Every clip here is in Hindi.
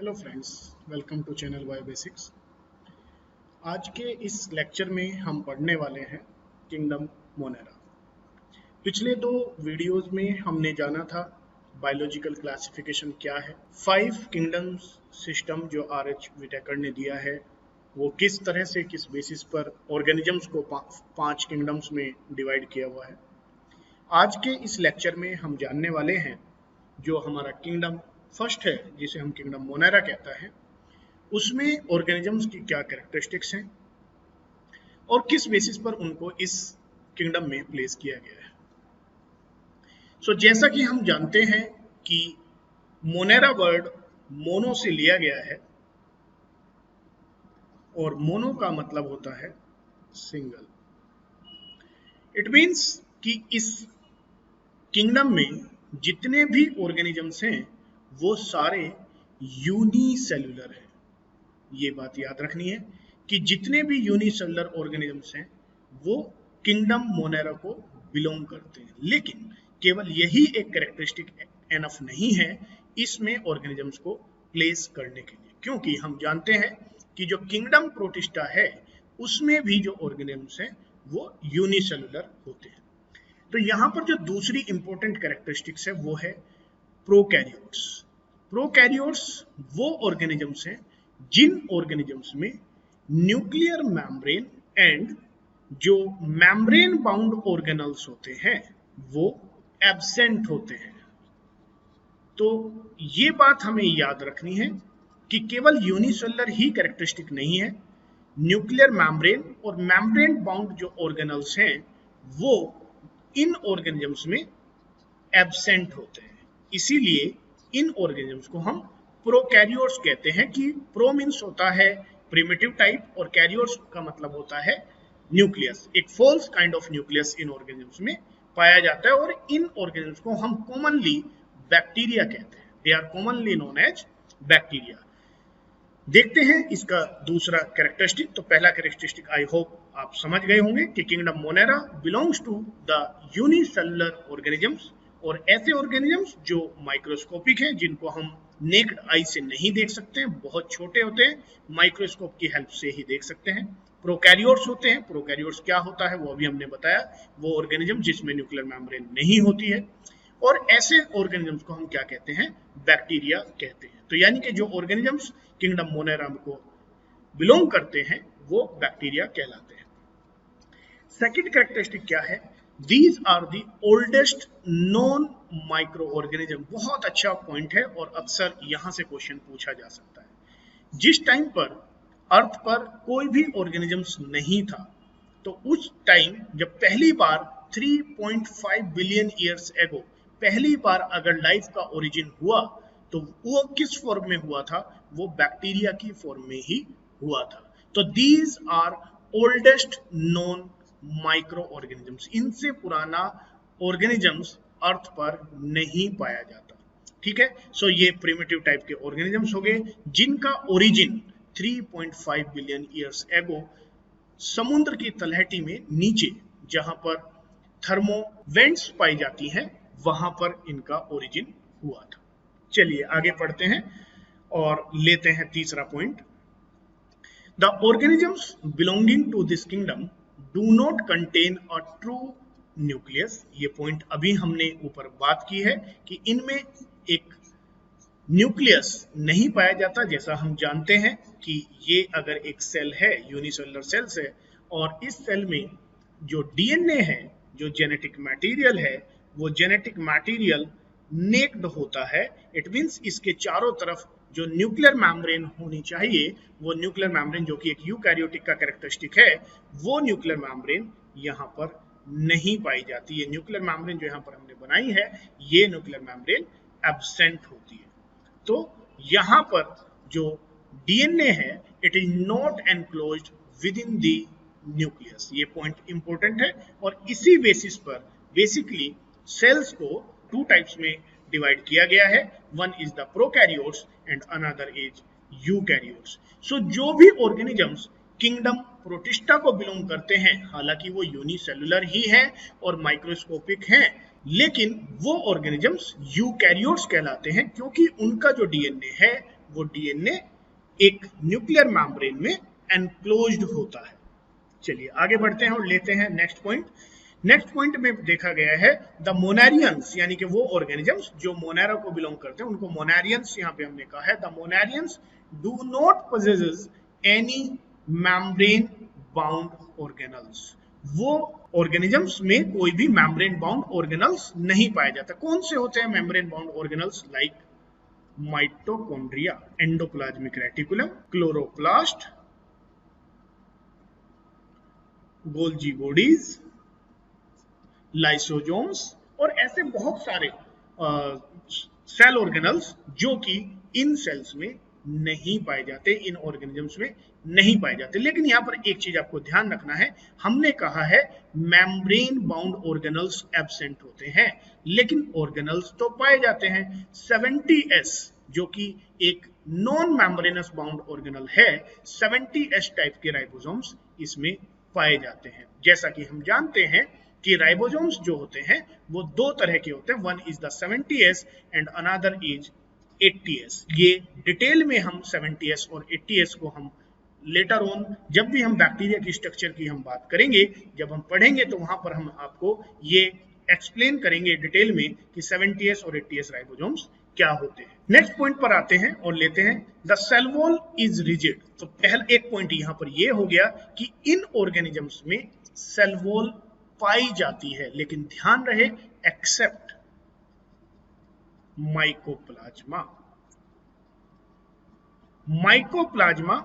Hello friends, welcome to channel bio basics. आज के इस लेक्चर में हम पढ़ने वाले हैं किंगडम मोनेरा। पिछले दो वीडियोस में हमने जाना था बायोलॉजिकल क्लासिफिकेशन क्या है, 5 किंगडम्स सिस्टम जो आर.एच. विटेकर ने दिया है वो किस तरह से किस बेसिस पर ऑर्गेनिजम्स को 5 किंगडम्स में डिवाइड किया हुआ है। आज के इस लेक्चर में हम जानने वाले हैं जो हमारा किंगडम फर्स्ट है, जिसे हम किंगडम मोनेरा कहता है, उसमें ऑर्गेनिजम्स की क्या कैरेक्टरिस्टिक्स हैं और किस बेसिस पर उनको इस किंगडम में प्लेस किया गया है। जैसा कि हम जानते हैं कि मोनेरा वर्ड मोनो से लिया गया है और मोनो का मतलब होता है सिंगल। इट मीन्स कि इस किंगडम में जितने भी ऑर्गेनिजम्स हैं वो सारे यूनिसेलुलर हैं। ये बात याद रखनी है कि जितने भी यूनिसेलुलर ऑर्गेनिजम्स हैं वो किंगडम मोनेरा को बिलोंग करते हैं, लेकिन केवल यही एक कैरेक्टरिस्टिक एनफ नहीं है इसमें ऑर्गेनिजम्स को प्लेस करने के लिए, क्योंकि हम जानते हैं कि जो किंगडम प्रोटिस्टा है उसमें भी जो ऑर्गेनिजम्स हैं वो यूनिसेलुलर होते हैं। तो यहां पर जो दूसरी इंपॉर्टेंट कैरेक्टरिस्टिक्स है वो है प्रोकैरियोट्स। प्रोकैरियोट्स वो ऑर्गेनिजम्स हैं जिन ऑर्गेनिजम्स में न्यूक्लियर मेम्ब्रेन एंड जो मेम्ब्रेन बाउंड ऑर्गेनल्स होते हैं वो एब्सेंट होते हैं। तो ये बात हमें याद रखनी है कि केवल यूनिसेलुलर ही कैरेक्टरिस्टिक नहीं है, न्यूक्लियर मेम्ब्रेन और मेम्ब्रेन बाउंड जो ऑर्गेनल्स हैं वो इन ऑर्गेनिजम्स में एब्सेंट होते हैं। इसीलिए इन ऑर्गेनिजम्स को हम प्रोकैरियोट्स कहते हैं कि प्रो मीन्स होता है प्रिमिटिव टाइप और कैरियोट्स का मतलब होता है न्यूक्लियस। एक false kind of nucleus in organisms में पाया जाता है और इन ऑर्गेनिजम्स को हम कॉमनली बैक्टीरिया कहते हैं। They are commonly known as bacteria. देखते हैं इसका दूसरा कैरेक्टरिस्टिक। तो पहला कैरेक्टरिस्टिक आई होप आप समझ गए होंगे कि kingdom Monera belongs to the unicellular organisms, और ऐसे ऑर्गेनिजम्स जो माइक्रोस्कोपिक हैं, जिनको हम नेक्ड आई से नहीं देख सकते हैं, बहुत छोटे होते हैं, माइक्रोस्कोप की हेल्प से ही देख सकते हैं। प्रोकैरियोट्स होते हैं। प्रोकैरियोट्स क्या होता है वो अभी हमने बताया, वो ऑर्गेनिज्म जिसमें न्यूक्लियर मेम्ब्रेन नहीं होती है, और ऐसे ऑर्गेनिजम्स को हम क्या कहते हैं, बैक्टीरिया कहते हैं। तो यानी कि जो ऑर्गेनिजम्स किंगडम मोनेरा को बिलोंग करते हैं वो बैक्टीरिया कहलाते हैं। सेकंड कैरेक्टरिस्टिक क्या है, these are the oldest known microorganism. बहुत अच्छा पॉइंट है और अक्सर यहां से क्वेश्चन पूछा जा सकता है। जिस टाइम पर अर्थ पर कोई भी ऑर्गेनिजम्स नहीं था, तो उस टाइम जब पहली बार 3.5 बिलियन ईयर्स एगो पहली बार अगर लाइफ का ओरिजिन हुआ तो वो किस फॉर्म में हुआ था, वो बैक्टीरिया की फॉर्म में ही हुआ था। तो these are oldest known microorganisms. इनसे पुराना ऑर्गेनिजम्स अर्थ पर नहीं पाया जाता। ठीक है, ये प्रिमिटिव टाइप के ऑर्गेनिजम्स हो गए जिनका ओरिजिन 3.5 बिलियन ईयर्स एगो समुद्र की तलहटी में नीचे, जहां पर थर्मो वेंट्स पाई जाती हैं, वहां पर इनका ओरिजिन हुआ था। चलिए आगे पढ़ते हैं और लेते हैं तीसरा point. The organisms belonging to this kingdom do not contain a true nucleus. ये पॉइंट अभी हमने ऊपर बात की है कि इनमें एक न्यूक्लियस नहीं पाया जाता। जैसा हम जानते हैं कि ये अगर एक सेल है, यूनिसेलुलर सेल्स है, और इस सेल में जो डीएनए है, जो जेनेटिक मटेरियल है, वो जेनेटिक मटेरियल नेक्ड होता है। इट मींस इसके चारों तरफ जो न्यूक्लियर मेम्ब्रेन होनी चाहिए, वो न्यूक्लियर मेम्ब्रेन जो कि एक यूकैरियोटिक का कैरेक्टरिस्टिक है, वो न्यूक्लियर मेम्ब्रेन यहाँ पर नहीं पाई जाती। ये न्यूक्लियर मेम्ब्रेन जो यहाँ पर हमने बनाई है, ये न्यूक्लियर मेम्ब्रेन एब्सेंट होती है। तो यहां पर जो डीएनए है, it is not enclosed with in the nucleus. ये पॉइंट इंपॉर्टेंट है और इसी बेसिस पर बेसिकली सेल्स को 2 टाइप्स में डिवाइड किया गया है। One is the prokaryotes and another is eukaryotes. जो भी ऑर्गेनिजम्स किंगडम प्रोटिस्टा को बिलोंग करते हैं, हालांकि वो यूनिसेलुलर ही है और माइक्रोस्कोपिक हैं, लेकिन वो ऑर्गेनिजम्स यूकैरियोट्स कहलाते हैं क्योंकि उनका जो डीएनए है वो डीएनए एक न्यूक्लियर मेम्ब्रेन में एनक्लोज्ड होता है। चलिए आगे बढ़ते हैं और लेते हैं नेक्स्ट पॉइंट। नेक्स्ट पॉइंट में देखा गया है द मोनेरियंस, यानी कि वो ऑर्गेनिजम्स जो मोनेरा को बिलोंग करते हैं उनको मोनेरियंस यहाँ पे हमने कहा है। The मोनेरियंस do not possesses any membrane bound organelles. वो ऑर्गेनिजम्स में कोई भी मेम्ब्रेन बाउंड ऑर्गेनल्स नहीं पाया जाता। कौन से होते हैं membrane bound organelles? Like mitochondria, endoplasmic reticulum, chloroplast, Golgi bodies, lysosomes और ऐसे बहुत सारे सेल ऑर्गेनल्स जो कि इन सेल्स में नहीं पाए जाते, इन ऑर्गेनिजम्स में नहीं पाए जाते। लेकिन यहाँ पर एक चीज आपको ध्यान रखना है, हमने कहा है मेम्ब्रेन बाउंड ऑर्गेनल्स एब्सेंट होते हैं, लेकिन ऑर्गेनल्स तो पाए जाते हैं। 70S जो कि एक नॉन मेम्ब्रेनस बाउंड ऑर्गेनल है, 70S टाइप के राइबोसोम्स इसमें पाए जाते हैं। जैसा कि हम जानते हैं कि राइबोसोम्स जो होते हैं वो दो तरह के होते हैं, one is the 70S and another is 80S। ये डिटेल में हम 70S और 80S को हम लेटर ऑन जब भी हम बैक्टीरिया की स्ट्रक्चर की हम बात करेंगे, जब हम पढ़ेंगे तो वहां पर हम आपको ये एक्सप्लेन करेंगे डिटेल में कि 70S और 80S राइबोसोम्स क्या होते हैं। नेक्स्ट पॉइंट पर आते हैं और लेते हैं the cell wall is rigid. तो पहला एक पॉइंट यहां पर यह हो गया कि इन ऑर्गेनिजम्स में सेल वॉल पाई जाती है, लेकिन ध्यान रहे एक्सेप्ट माइकोप्लाज्मा। माइकोप्लाज्मा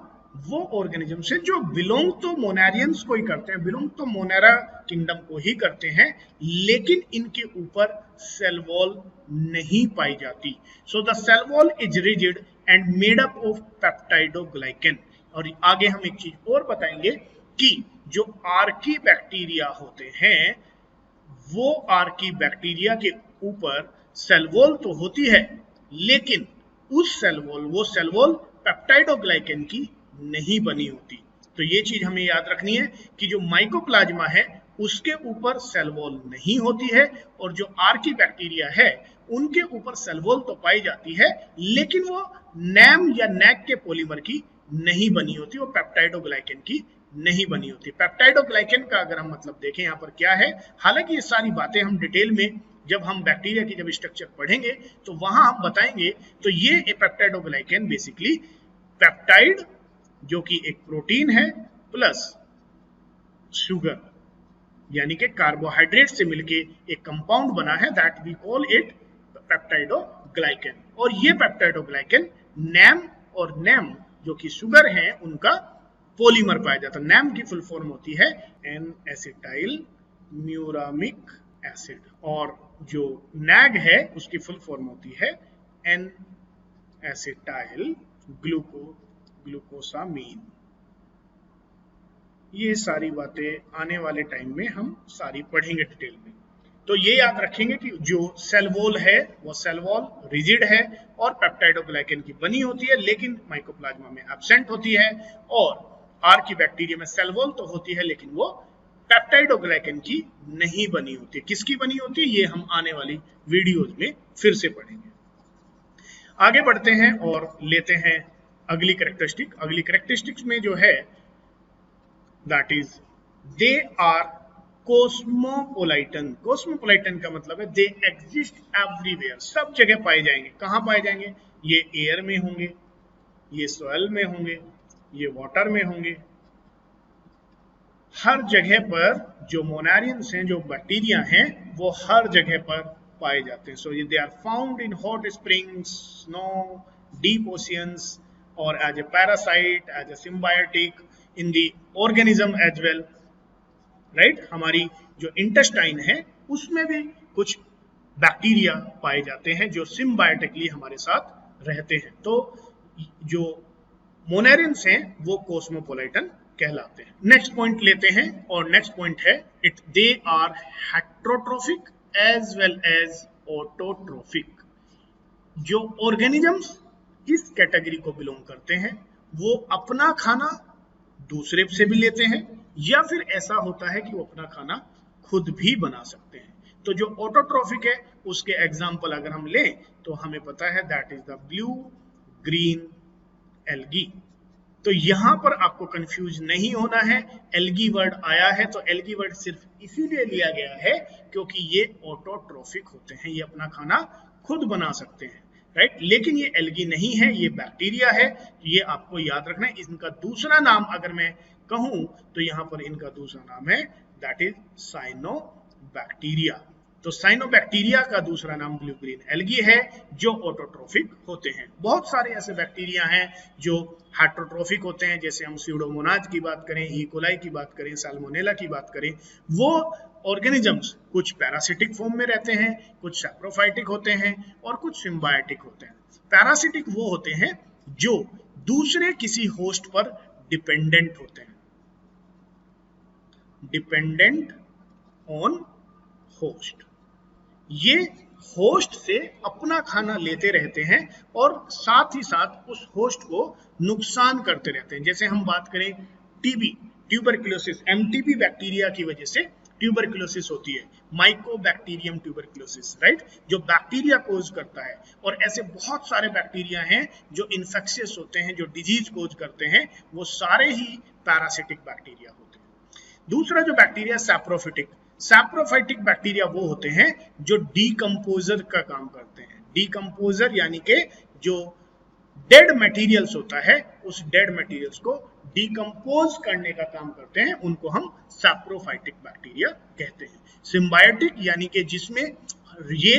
वो ऑर्गेनिज्म से जो बिलोंग तो मोनेरियंस को ही करते हैं, बिलोंग तो मोनेरा किंगडम को ही करते हैं, लेकिन इनके ऊपर सेल वॉल नहीं पाई जाती। So the cell wall is rigid and made up of peptidoglycan. और आगे हम एक चीज और बताएंगे कि जो आर्की बैक्टीरिया होते हैं, वो आर्की बैक्टीरिया के ऊपर सेल वॉल तो होती है, लेकिन उस सेल वॉल, वो सेल वॉल पेप्टाइडोग्लाइकेन की नहीं बनी होती। तो ये चीज हमें याद रखनी है कि जो माइकोप्लाज्मा है उसके ऊपर सेल वॉल नहीं होती है, और जो आर्की बैक्टीरिया है उनके ऊपर सेल वॉल तो पाई जाती है, लेकिन वो नैम या नैक के पॉलीमर की नहीं बनी होती, वो पेप्टाइडोग्लाइकेन की नहीं बनी होती। पेप्टाइडोग्लाइकेन का अगर हम मतलब देखें यहाँ पर क्या है, हालांकि ये सारी बातें हम डिटेल में जब हम बैक्टीरिया की जब स्ट्रक्चर पढ़ेंगे तो वहां हम बताएंगे। तो ये पेप्टाइडोग्लाइकेन बेसिकली पेप्टाइड जो कि एक प्रोटीन है प्लस शुगर यानी कि कार्बोहाइड्रेट से मिलके एक कंपाउंड बना है, that we call it peptidoglycan. और ये पेप्टाइडोग्लाइकेन नैम और नैम जो कि शुगर है उनका पॉलीमर पाया जाता है। नैम की फुल फॉर्म होती है एन एसिटाइल म्यूरामिक एसिड, और जो नैग है उसकी फुल फॉर्म होती है एन एसिटाइल ग्लूकोसामीन। ये सारी बातें आने वाले टाइम में हम सारी पढ़ेंगे डिटेल में। तो ये याद रखेंगे कि जो सेल वॉल है वो सेल वॉल रिजिड है और पेप्टाइडोग्लाइकेन की बनी होती है, लेकिन माइकोप्लाज्मा में एब्सेंट होती है। और आर्की बैक्टीरिया में सेल वॉल तो होती है, लेकिन वो पेप्टाइडोग्लाइकेन की नहीं बनी होती। किसकी बनी होती है ये हम आने वाली वीडियोज में फिर से पढ़ेंगे। आगे बढ़ते हैं और लेते हैं अगली कैरेक्टरिस्टिक। अगली कैरेक्टरिस्टिक्स में जो है दैट इज दे आर कॉस्मोपोलाइटन। कॉस्मोपोलाइटन का मतलब है दे एग्जिस्ट एवरीवेयर, सब जगह पाए जाएंगे। कहां पाए जाएंगे? ये एयर में होंगे, ये सॉइल में होंगे, ये वाटर में होंगे, हर जगह पर जो मोनेरियंस हैं, जो बैक्टीरिया हैं, वो हर जगह पर पाए जाते हैं। So they are found in hot springs, snow, deep oceans, और as a parasite, as a symbiotic in the organism as well, right. हमारी जो इंटेस्टाइन है उसमें भी कुछ बैक्टीरिया पाए जाते हैं जो सिम्बायोटिकली हमारे साथ रहते हैं। तो जो मोनेरियंस हैं वो कॉस्मोपोलाइटन कहलाते हैं। नेक्स्ट पॉइंट लेते हैं और नेक्स्ट पॉइंट है it they are heterotrophic as well as autotrophic. जो ऑर्गेनिजम्स इस कैटेगरी को बिलोंग करते हैं वो अपना खाना दूसरे से भी लेते हैं, या फिर ऐसा होता है कि वो अपना खाना खुद भी बना सकते हैं। तो जो ऑटोट्रोफिक है उसके एग्जाम्पल अगर हम लें तो हमें पता है that is the blue, green algae. तो यहां पर आपको कंफ्यूज नहीं होना है, एल्गी वर्ड आया है तो एल्गी वर्ड सिर्फ इसीलिए लिया गया है क्योंकि ये ऑटोट्रोफिक होते हैं, ये अपना खाना खुद बना सकते हैं, राइट। लेकिन ये एल्गी नहीं है, ये बैक्टीरिया है, ये आपको याद रखना है। इनका दूसरा नाम अगर मैं कहूं तो यहां पर इनका दूसरा नाम है दैट इज साइनोबैक्टीरिया। तो साइनोबैक्टीरिया का दूसरा नाम ब्लू ग्रीन एल्गी है जो ऑटोट्रोफिक होते हैं। बहुत सारे ऐसे बैक्टीरिया हैं जो हेटरोट्रोफिक होते हैं, जैसे हम स्यूडोमोनाज की बात करें, ई कोलाई की बात करें, साल्मोनेला की बात करें। वो ऑर्गेनिजम्स कुछ पैरासिटिक फॉर्म में रहते हैं, कुछ सैप्रोफाइटिक होते हैं और कुछ सिम्बायोटिक होते हैं। पैरासिटिक वो होते हैं जो दूसरे किसी होस्ट पर डिपेंडेंट होते हैं, डिपेंडेंट ऑन होस्ट। ये होस्ट से अपना खाना लेते रहते हैं और साथ ही साथ उस होस्ट को नुकसान करते रहते हैं। जैसे हम बात करें टीबी, ट्यूबरकुलोसिस, एमटीबी बैक्टीरिया की वजह से ट्यूबरकुलोसिस होती है, माइकोबैक्टीरियम ट्यूबरकुलोसिस, राइट, जो बैक्टीरिया कोज करता है। और ऐसे बहुत सारे बैक्टीरिया हैं जो इन्फेक्शियस होते हैं, जो डिजीज कोज करते हैं, वो सारे ही पैरासिटिक बैक्टीरिया होते हैं। दूसरा जो बैक्टीरिया सैप्रोफिटिक, सैप्रोफाइटिक बैक्टीरिया वो होते हैं जो डीकंपोजर का काम करते हैं। डीकंपोजर यानी कि जो डेड मटेरियल्स होता है, उस डेड मटेरियल्स को डीकंपोज करने का काम करते हैं, उनको हम सैप्रोफाइटिक बैक्टीरिया कहते हैं। सिम्बायोटिक यानी कि जिसमें ये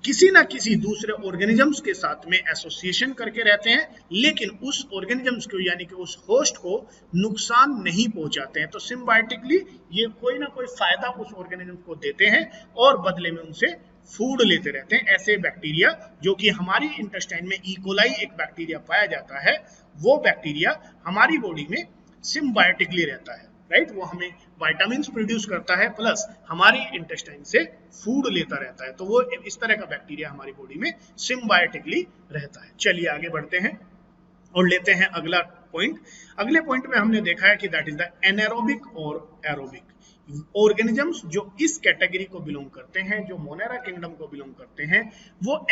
किसी ना किसी दूसरे ऑर्गेनिजम्स के साथ में एसोसिएशन करके रहते हैं, लेकिन उस ऑर्गेनिजम्स को यानी कि उस होस्ट को नुकसान नहीं पहुंचाते हैं। तो सिम्बायोटिकली ये कोई ना कोई फायदा उस ऑर्गेनिजम को देते हैं और बदले में उनसे फूड लेते रहते हैं। ऐसे बैक्टीरिया जो कि हमारी इंटेस्टाइन में ई कोलाई एक बैक्टीरिया पाया जाता है, वो बैक्टीरिया हमारी बॉडी में सिम्बायोटिकली रहता है, राइट। वो हमें विटामिन्स प्रोड्यूस करता है प्लस हमारी इंटेस्टाइन से फूड लेता रहता है। तो वो इस तरह का बैक्टीरिया हमारी बॉडी में सिम्बायोटिकली रहता है। चलिए आगे बढ़ते हैं और लेते हैं अगला पॉइंट। अगले पॉइंट में हमने देखा है कि दैट इज द एनारोबिक और एरोबिक ऑर्गेनिजम्स। जो इस कैटेगरी को बिलोंग करते हैं, जो मोनेरा किंगडम को बिलोंग करते हैं, वो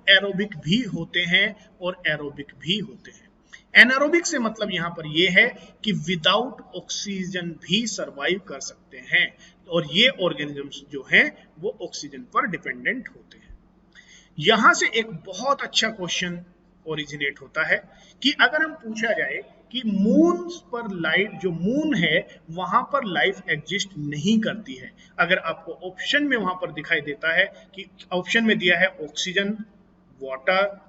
एरोबिक भी होते हैं और एरोबिक भी होते हैं। एनारोबिक से मतलब यहां पर यह है कि विदाउट ऑक्सीजन भी सरवाइव कर सकते हैं, और ये ऑर्गेनिजम्स जो हैं वो ऑक्सीजन पर डिपेंडेंट होते हैं। यहां से एक बहुत अच्छा क्वेश्चन ओरिजिनेट होता है कि अगर हम पूछा जाए कि मून पर लाइफ, जो मून है वहां पर लाइफ एग्जिस्ट नहीं करती है, अगर आपको ऑप्शन में वहां पर दिखाई देता है कि ऑप्शन में दिया है ऑक्सीजन, वाटर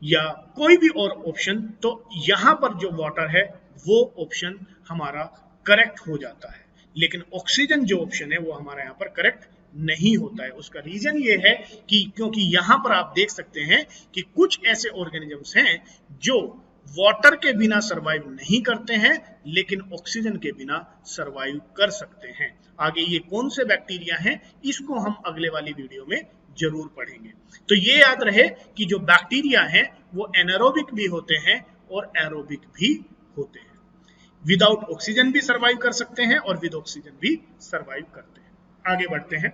या कोई भी और ऑप्शन, तो यहां पर जो वाटर है वो ऑप्शन हमारा करेक्ट हो जाता है, लेकिन ऑक्सीजन जो ऑप्शन है वो हमारा यहाँ पर करेक्ट नहीं होता है। उसका रीजन ये है कि क्योंकि यहां पर आप देख सकते हैं कि कुछ ऐसे ऑर्गेनिजम्स हैं जो वाटर के बिना सरवाइव नहीं करते हैं लेकिन ऑक्सीजन के बिना सरवाइव कर सकते हैं। आगे ये कौन से बैक्टीरिया हैं इसको हम अगले वाली वीडियो में जरूर पढ़ेंगे। तो ये याद रहे कि जो बैक्टीरिया हैं वो एनारोबिक भी होते हैं और एरोबिक भी होते हैं। विदाउट ऑक्सीजन भी सरवाइव कर सकते हैं और विद ऑक्सीजन भी सरवाइव करते हैं। आगे बढ़ते हैं।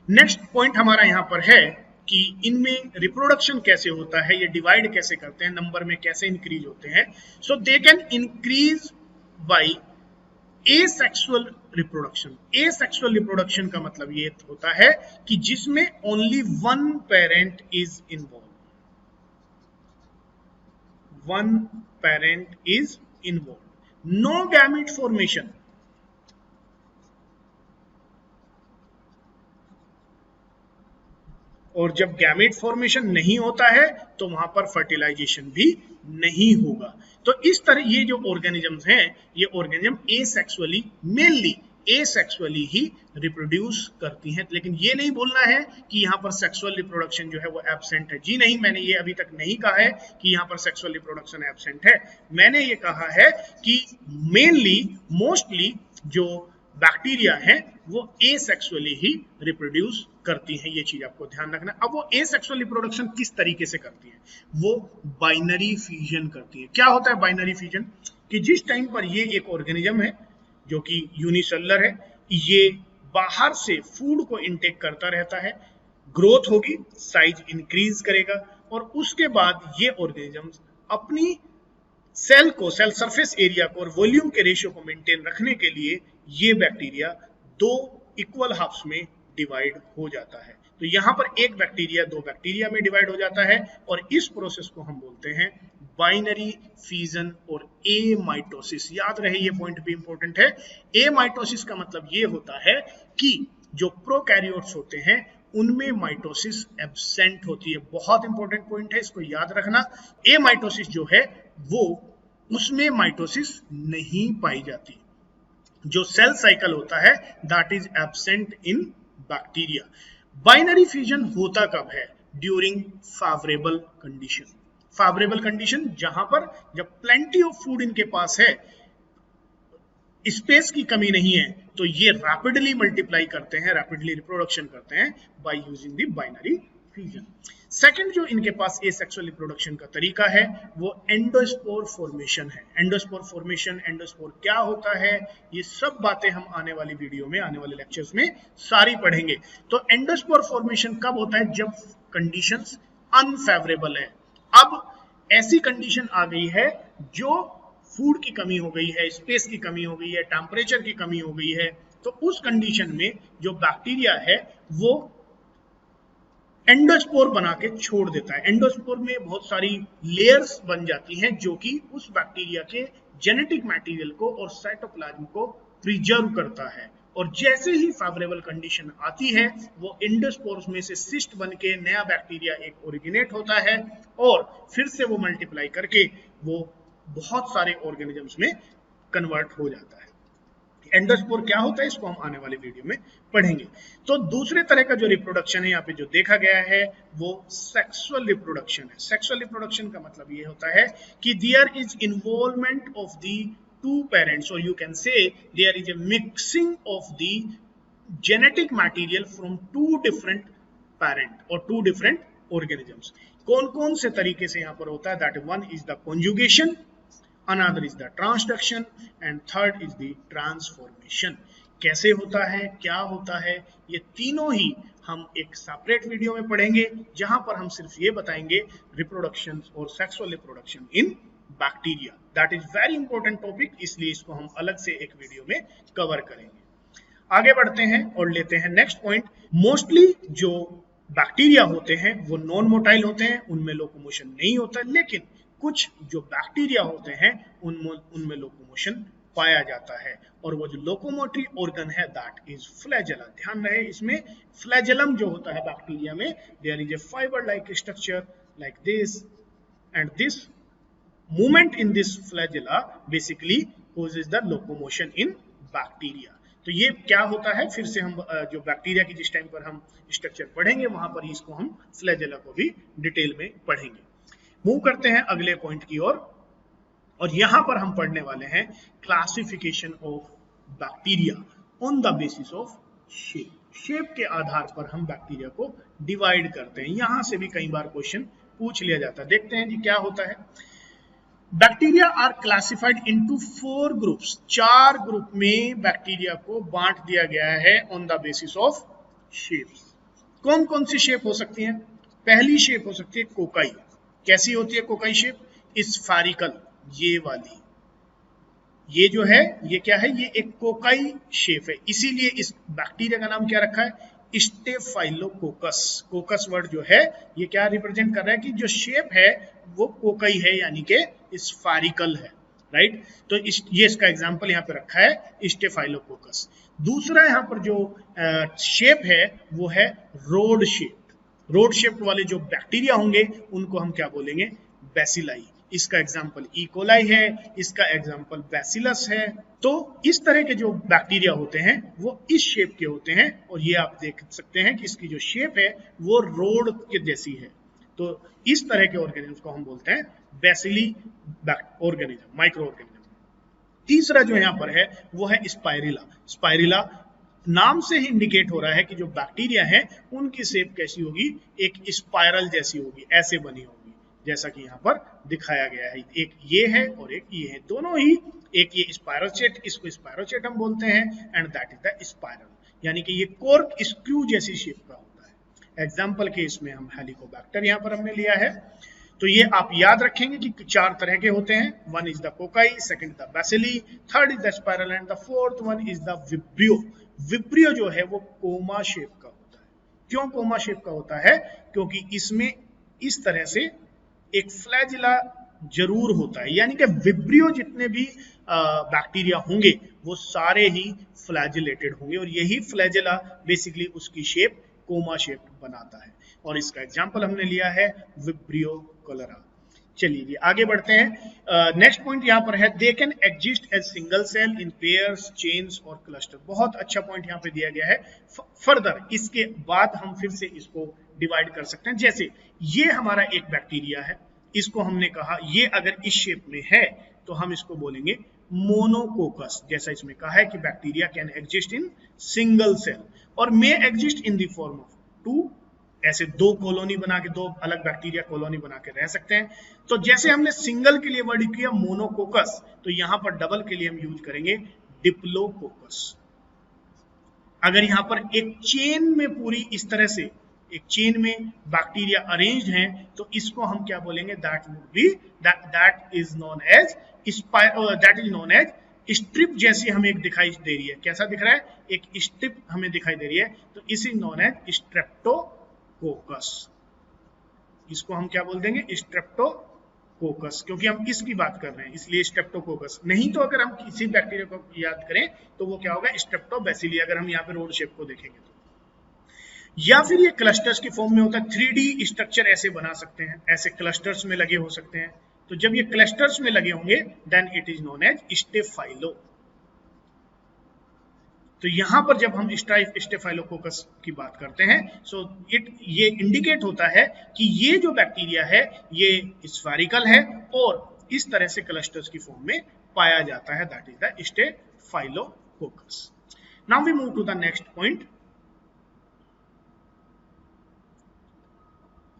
नेक्स्ट पॉइंट हमारा यहां पर है कि इनमें रिप्रोडक्शन कैसे होता है, ये डिवाइड कैसे करते हैं, नंबर में कैसे इंक्रीज होते हैं। So they can increase by asexual reproduction. Asexual reproduction का मतलब ये होता है कि जिसमें only one parent is involve, one parent is involve, no gamete formation. और जब गैमेट फॉर्मेशन नहीं होता है तो वहां पर फर्टिलाइजेशन भी नहीं होगा। तो इस तरह ये जो ऑर्गेनिजम्स हैं, ये ऑर्गेनिज्म एसेक्सुअली, मेनली एसेक्सुअली ही रिप्रोड्यूस करती हैं। लेकिन ये नहीं बोलना है कि यहाँ पर सेक्सुअल रिप्रोडक्शन जो है वो एब्सेंट है। जी नहीं, मैंने ये अभी तक नहीं कहा है कि यहाँ पर सेक्सुअल रिप्रोडक्शन एब्सेंट है। मैंने ये कहा है कि मेनली, मोस्टली जो बैक्टीरिया हैं वो एसेक्सुअली ही रिप्रोड्यूस करती हैं। ये चीज आपको ध्यान रखना। अब वो एसेक्सुअल रिप्रोडक्शन किस तरीके से करती है, वो बाइनरी फ्यूजन करती है। क्या होता है बाइनरी फ्यूजन? कि जिस टाइम पर ये एक ऑर्गेनिज्म है जो कि यूनिसेलुलर है, ये बाहर से फूड को इनटेक करता रहता है, ग्रोथ होगी, साइज इंक्रीज करेगा, और उसके बाद ये ऑर्गेनिजम्स अपनी सेल को, सेल सरफेस एरिया को और वॉल्यूम के रेशियो को मेंटेन रखने के लिए ये बैक्टीरिया दो इक्वल हाफ्स में डिवाइड हो जाता है। तो यहां पर एक बैक्टीरिया दो बैक्टीरिया में डिवाइड हो जाता है और इस प्रोसेस को हम बोलते हैं बाइनरी फिजन और एमाइटोसिस। याद रहे ये पॉइंट भी इंपॉर्टेंट है। एमाइटोसिस का मतलब ये होता है कि जो प्रोकैरियोट्स होते हैं उनमें माइटोसिस एब्सेंट होती है। बहुत इंपॉर्टेंट पॉइंट है, इसको याद रखना। एमाइटोसिस जो है वो उसमें माइटोसिस नहीं पाई जाती। जो सेल साइकिल होता है that is absent in bacteria. Binary fusion होता कब है? During favourable condition. Favourable condition जहां पर जब प्लेंटी ऑफ फूड इनके पास है, स्पेस की कमी नहीं है, तो ये रैपिडली मल्टीप्लाई करते हैं, रैपिडली रिप्रोडक्शन करते हैं by using the binary fusion. Second जो इनके पास एसेक्सुअल रिप्रोडक्शन का तरीका है वो एंडोस्पोर फॉर्मेशन है। एंडोस्पोर फॉर्मेशन, एंडोस्पोर क्या होता है, ये सब बातें हम आने वाली वीडियो में, आने वाले लेक्चर्स में सारी पढ़ेंगे। तो एंडोस्पोर फॉर्मेशन कब होता है? जब कंडीशंस अनफेवरेबल है। अब ऐसी कंडीशन आ गई है जो फूड की कमी हो गई है, स्पेस की कमी हो गई है, टेम्परेचर की कमी हो गई है, तो उस कंडीशन में जो बैक्टीरिया है वो एंडोस्पोर बना के छोड़ देता है। एंडोस्पोर में बहुत सारी लेयर्स बन जाती हैं जो कि उस बैक्टीरिया के जेनेटिक मटेरियल को और साइटोप्लाज्म को प्रिजर्व करता है। और जैसे ही फेवरेबल कंडीशन आती है वो एंडोस्पोर्स में से सिस्ट बन के नया बैक्टीरिया एक ओरिजिनेट होता है और फिर से वो मल्टीप्लाई करके वो बहुत सारे ऑर्गेनिजम्स में कन्वर्ट हो जाता है। एंडोस्पोर क्या होता है इसको हम आने वाले वीडियो में पढ़ेंगे। तो दूसरे तरह का जो रिप्रोडक्शन है यहाँ पे जो देखा गया है वो सेक्सुअल रिप्रोडक्शन है। सेक्सुअल रिप्रोडक्शन का मतलब ये होता है कि there is involvement of the two parents, और you can say there is a mixing of the genetic material from two different parent और टू डिफरेंट ऑर्गेनिजम्स। कौन कौन से तरीके से यहाँ पर होता है? That one is the conjugation, another is the transduction and third is the transformation। कैसे होता है, क्या होता है, ये तीनों ही हम एक सेपरेट वीडियो में पढ़ेंगे जहां पर हम सिर्फ ये बताएंगे रिप्रोडक्शन और sexual reproduction in bacteria. That is very important topic, इसलिए इसको हम अलग से एक वीडियो में कवर करेंगे। आगे बढ़ते हैं और लेते हैं नेक्स्ट पॉइंट। मोस्टली जो बैक्टीरिया होते हैं वो नॉन मोटाइल होते हैं, उनमें लोकोमोशन नहीं होता, लेकिन कुछ जो बैक्टीरिया होते हैं उनमें लोकोमोशन पाया जाता है और वो जो लोकोमोटरी ऑर्गन है दैट इज फ्लैजेला। ध्यान रहे इसमें फ्लैजेलम जो होता है बैक्टीरिया में, there is a fibre like structure like this and this movement in this flagella basically causes the locomotion in bacteria. तो ये क्या होता है, फिर से हम जो बैक्टीरिया की जिस टाइम पर हम स्ट्रक्चर पढ़ेंगे वहां पर इसको हम फ्लैजेला को भी डिटेल में पढ़ेंगे। मूव करते हैं अगले पॉइंट की ओर और यहां पर हम पढ़ने वाले हैं classification of bacteria on the basis of shape. Shape के आधार पर हम बैक्टीरिया को डिवाइड करते हैं। यहां से भी कई बार क्वेश्चन पूछ लिया जाता है। देखते हैं जी क्या होता है। Bacteria are classified into 4 groups. 4 group में बैक्टीरिया को बांट दिया गया है on the basis of shapes. कौन कौन सी शेप हो सकती है? पहली शेप हो सकती है कोकाई। कैसी होती है कोकाई शेप? स्फेरिकल, ये वाली, ये जो है ये क्या है, ये एक कोकाई शेप है, इसीलिए इस बैक्टीरिया का नाम क्या रखा है? स्टेफाइलोकोकस। कोकस वर्ड जो है ये क्या रिप्रेजेंट कर रहा है कि जो शेप है वो कोकाई है, यानी कि स्फेरिकल है, राइट। तो ये इसका एग्जांपल यहाँ पे रखा है स्टेफाइलोकोकस। दूसरा यहाँ पर जो शेप है वो है रोड शेप। रोड शेप वाले जो बैक्टीरिया होंगे उनको हम क्या बोलेंगे? बैसिलाई। इसका एग्जांपल ई कोलाई है, इसका एग्जांपल बैसिलस है। तो इस तरह के जो बैक्टीरिया होते हैं वो इस शेप के होते हैं और ये आप देख सकते हैं कि इसकी जो शेप है वो रोड के जैसी है। तो इस तरह के ऑर्गेनिज्म को हम बोलते हैं बैसिली ऑर्गेनिज्म, माइक्रो ऑर्गेनिज्म। तीसरा जो यहाँ पर है वो है स्पाइरिला। स्पाइरिला नाम से ही इंडिकेट हो रहा है कि जो बैक्टीरिया है उनकी शेप कैसी होगी? एक स्पाइरल जैसी होगी, ऐसे बनी होगी, जैसा कि यहाँ पर दिखाया गया है। एक ये है और एक ये है, दोनों ही, एक ये स्पाइरोचेट, इसको स्पाइरोचेट बोलते हैं, and that is the spiral, यानी कि ये कॉर्क स्क्रू जैसी शेप का होता है। एग्जाम्पल के इसमें हम हेलिकोबैक्टर यहाँ पर हमने लिया है। तो ये आप याद रखेंगे कि 4 तरह के होते हैं। One is the cocci, second the bacilli, third is the spiral and the fourth one is the vibrio. Vibrio जो है वो कोमा शेप का होता है। क्यों कोमा शेप का होता है? क्योंकि इसमें इस तरह से एक फ्लैजिला जरूर होता है, यानी कि विब्रियो जितने भी बैक्टीरिया होंगे वो सारे ही फ्लैजिलेटेड होंगे और यही फ्लैजिला बेसिकली उसकी शेप कोमा शेप बनाता है। और इसका एग्जांपल हमने लिया है विब्रियो कोलेरा। चलिए आगे बढ़ते हैं। नेक्स्ट पॉइंट यहाँ पर है they can exist as single cell in pairs, chains और क्लस्टर। बहुत अच्छा पॉइंट यहाँ पे दिया गया है। फर्दर इसके बाद हम फिर से इसको डिवाइड कर सकते हैं। जैसे ये हमारा एक बैक्टीरिया है, इसको हमने कहा ये अगर इस शेप में है तो हम इसको बोलेंगे मोनोकोकस। जैसा इसमें कहा है कि bacteria can exist in single cell और may exist in the form of 2, ऐसे 2 कॉलोनी बना के 2 अलग बैक्टीरिया कॉलोनी बना के रह सकते हैं। तो जैसे हमने सिंगल के लिए वर्ड किया मोनोकोकस, तो यहां पर डबल के लिए हम यूज करेंगे डिप्लोकोकस। अगर यहां पर एक चेन में पूरी इस तरह से एक चेन में बैक्टीरिया अरेंज्ड हैं तो इसको हम क्या बोलेंगे? That is known as strip. जैसी हमें एक दिखाई दे रही है, कैसा दिख रहा है? एक स्ट्रिप हमें दिखाई दे रही है, तो इसी नोन एज स्ट्रेप्टोकोकस। इसको हम क्या बोल देंगे? स्ट्रेप्टोकोकस, क्योंकि हम इसकी बात कर रहे हैं इसलिए स्ट्रेप्टोकोकस। नहीं तो अगर हम किसी बैक्टीरिया को याद करें तो वो क्या होगा? स्ट्रेप्टोबैसिली, अगर हम यहाँ पे रोड शेप को देखेंगे तो। या फिर ये क्लस्टर्स की फॉर्म में होता है। 3D स्ट्रक्चर ऐसे बना सकते हैं, ऐसे क्लस्टर्स में लगे हो सकते हैं। तो जब ये क्लस्टर्स में लगे होंगे then it is known as staphylo. तो यहां पर जब हम स्टेफाइलोकोकस की बात करते हैं सो ये इंडिकेट होता है कि ये जो बैक्टीरिया है ये स्फेरिकल है और इस तरह से क्लस्टर्स की फॉर्म में पाया जाता है। That is the staphylococcus. Now we move to the next point.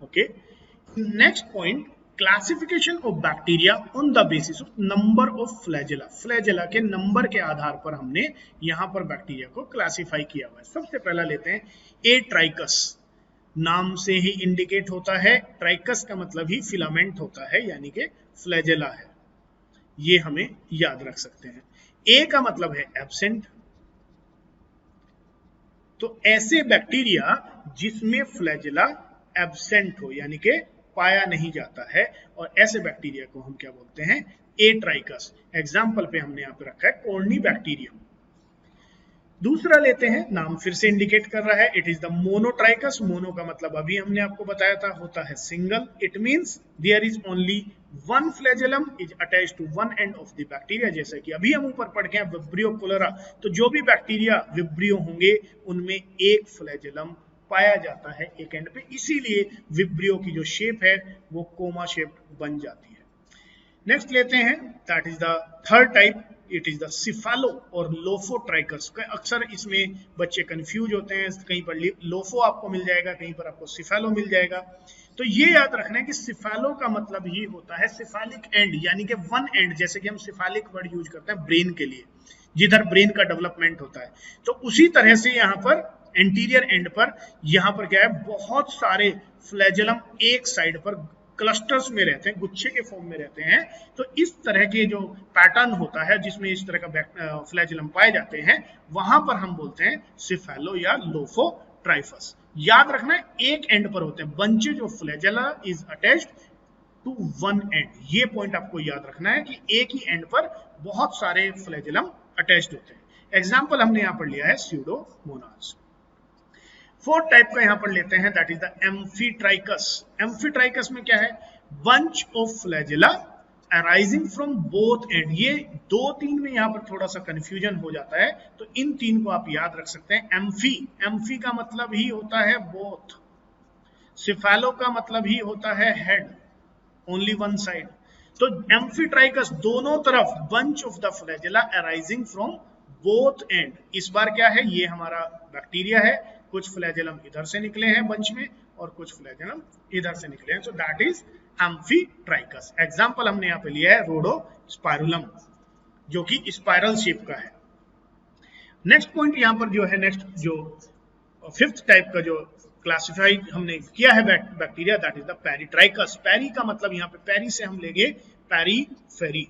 Okay, next point, classification of bacteria on the basis of number of flagella. Flagella के नंबर के आधार पर हमने यहां पर बैक्टीरिया को क्लासिफाई किया हुआ है। सबसे पहला लेते हैं ए ट्राइकस। नाम से ही इंडिकेट होता है, ट्राइकस का मतलब ही फिलामेंट होता है, यानी कि फ्लैजेला है। ये हमें याद रख सकते हैं। ए का मतलब है एब्सेंट, तो ऐसे बैक्टीरिया जिसमें फ्लैजेला एब्सेंट हो, यानी कि पाया नहीं जाता है, और ऐसे बैक्टीरिया को हम क्या बोलते हैं? ए ट्राइकस। एग्जाम्पल पे हमने यहां पे रखा है कॉर्नी बैक्टीरियम। दूसरा लेते हैं, नाम फिर से इंडिकेट कर रहा है, it is the monotrichous. Mono का मतलब अभी हमने आपको बताया था होता है single. It means there is only one flagellum is attached to one end of the bacteria. जैसे कि अभी हम ऊपर पढ़ गए विब्रियो कोलेरा, तो जो भी बैक्टीरिया विब्रियो होंगे उनमें एक फ्लैजेलम पाया जाता है एक एंड पे, इसीलिए विब्रियो की जो शेप है वो कोमा शेप बन जाती है। नेक्स्ट लेते हैं, that is the third type, it is the cephalo और लोफोट्राइकस। अक्सर इसमें बच्चे कंफ्यूज होते हैं, कहीं पर लोफो आपको मिल जाएगा, कहीं पर आपको सिफालो मिल जाएगा। तो ये याद रखना है कि सिफालो का मतलब ही होता है सिफालिक एंड, यानी कि वन एंड। जैसे कि हम सिफालिक वर्ड यूज करते हैं ब्रेन के लिए, जिधर ब्रेन का डेवलपमेंट होता है, तो उसी तरह से यहाँ पर एंटीरियर एंड पर यहां पर क्या है? बहुत सारे फ्लैजेलम एक साइड पर क्लस्टर्स में रहते हैं, गुच्छे के फॉर्म में रहते हैं। तो इस तरह के जो पैटर्न होता है जिसमें इस तरह का फ्लैजेलम पाए जाते हैं, वहां पर हम बोलते हैं सिफालो या लोफोट्राइफस। याद रखना है एक एंड पर होते हैं, bunches of flagella is attached to one end. ये पॉइंट आपको याद रखना है कि एक ही एंड पर बहुत सारे फ्लैजेलम अटैच्ड होते हैं। एग्जाम्पल हमने यहां पर लिया है स्यूडोमोनास। फोर्थ टाइप का यहां पर लेते हैं, that is the amphitrichous. Amphitrichous में क्या है? Bunch of flagella arising from both and. ये 2-3 में यहां पर थोड़ा सा कंफ्यूजन हो जाता है, तो इन 3 को आप याद रख सकते हैं। एम्फी का मतलब ही होता है बोथ, सिफालो का मतलब ही होता है हेड, ओनली वन साइड। तो एम्फीट्राइकस दोनों तरफ, bunch of the flagella arising from both and. इस बार क्या है? ये हमारा बैक्टीरिया है, कुछ फ्लैजेलम इधर से निकले हैं बंच में और कुछ फ्लैजेलम इधर से निकले हैं, so that is amphitrichous. Example हमने यहाँ पे लिया है रोडोस्पाइरुलम, जो कि स्पाइरल शेप का है। नेक्स्ट पॉइंट यहाँ पर जो है, नेक्स्ट जो फिफ्थ टाइप का जो क्लासिफाई हमने किया है bacteria, that is the peritrichous. Peri का मतलब यहाँ पे पेरी से हम लेंगे पेरीफेरी,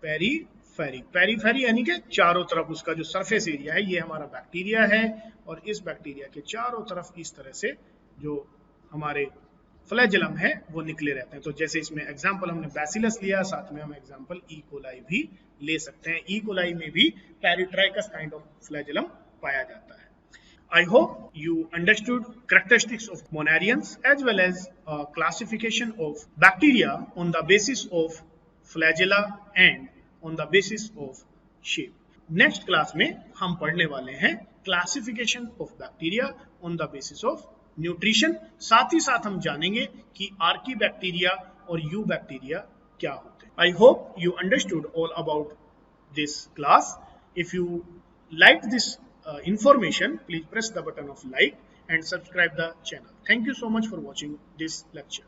पेरीफेरी, पेरीफेरी यानी कि चारों तरफ उसका जो सरफेस एरिया है, ये हमारा बैक्टीरिया है। और इस बैक्टीरिया के चारों तरफ इस तरह से जो हमारे फ्लैजेलम है वो निकले रहते हैं। तो जैसे इसमें एग्जांपल हमने बैसिलस लिया, साथ में हम एग्जांपल ई कोलाई भी ले सकते हैं। ई कोलाई में भी पेरिट्राइकस काइंड ऑफ फ्लैजेलम पाया जाता है। I hope you understood characteristics of monarians as well as classification of bacteria on the basis of flagella and on the basis of shape. Next class में हम पढ़ने वाले हैं classification of bacteria on the basis of nutrition। साथ ही साथ हम जानेंगे कि आर्कीबैक्टीरिया और यूबैक्टीरिया क्या होते हैं। I hope you understood all about this class. If you liked this information, please press the button of like and subscribe the channel. Thank you so much for watching this lecture.